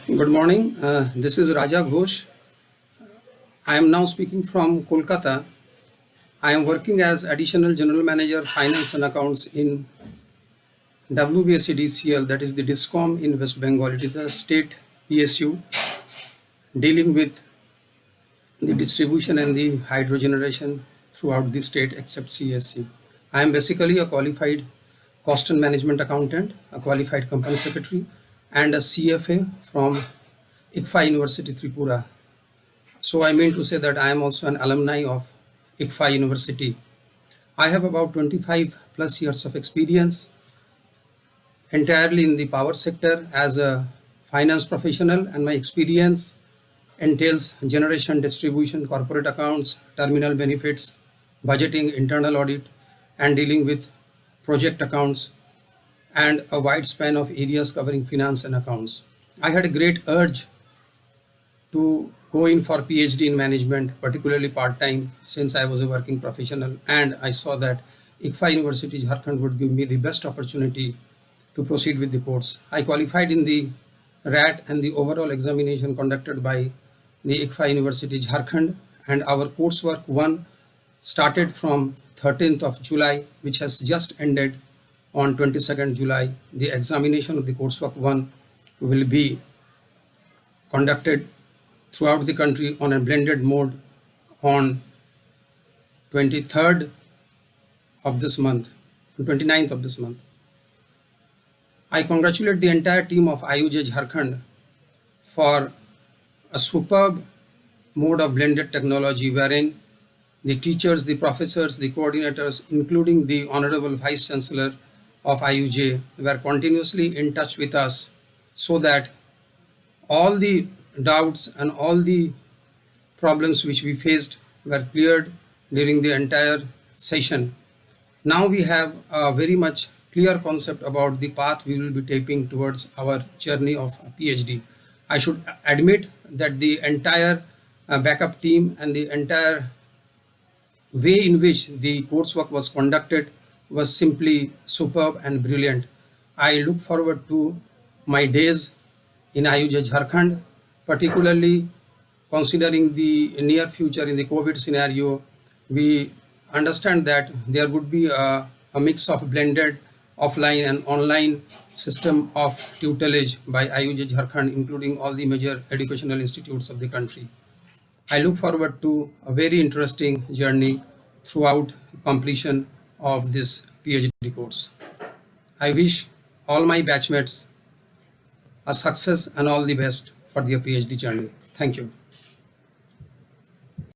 Good morning. This is Raja Ghosh. I am now speaking from Kolkata. I am working as Additional General Manager Finance and Accounts in WBSCDCL, that is the DISCOM in West Bengal. It is a state PSU dealing with the distribution and the hydro generation throughout the state except CSC. I am basically a qualified cost and management accountant, a qualified company secretary, and a CFA from ICFA University Tripura. So I mean to say that I am also an alumni of ICFA University. I have about 25 plus years of experience entirely in the power sector as a finance professional, and my experience entails generation, distribution, corporate accounts, terminal benefits, budgeting, internal audit, and dealing with project accounts and a wide span of areas covering finance and accounts. I had a great urge to go in for PhD in management, particularly part-time, since I was a working professional, and I saw that ICFA University Jharkhand would give me the best opportunity to proceed with the course. I qualified in the RAT and the overall examination conducted by the ICFA University Jharkhand, and our coursework 1 started from 13th of July, which has just ended on 22nd July. The examination of the coursework 1 will be conducted throughout the country on a blended mode on 23rd of this month, 29th of this month. I congratulate the entire team of IUJ Jharkhand for a superb mode of blended technology wherein the teachers, the professors, the coordinators, including the Honorable Vice Chancellor of IUJ, were continuously in touch with us so that all the doubts and all the problems which we faced were cleared during the entire session. Now we have a very much clear concept about the path we will be taking towards our journey of a PhD. I should admit that the entire backup team and the entire way in which the coursework was conducted was simply superb and brilliant. I look forward to my days in IUJ Jharkhand, particularly considering the near future in the COVID scenario. We understand that there would be a mix of blended offline and online system of tutelage by IUJ Jharkhand, including all the major educational institutes of the country. I look forward to a very interesting journey throughout completion of this PhD course. I wish all my batchmates a success and all the best for their PhD journey. Thank you.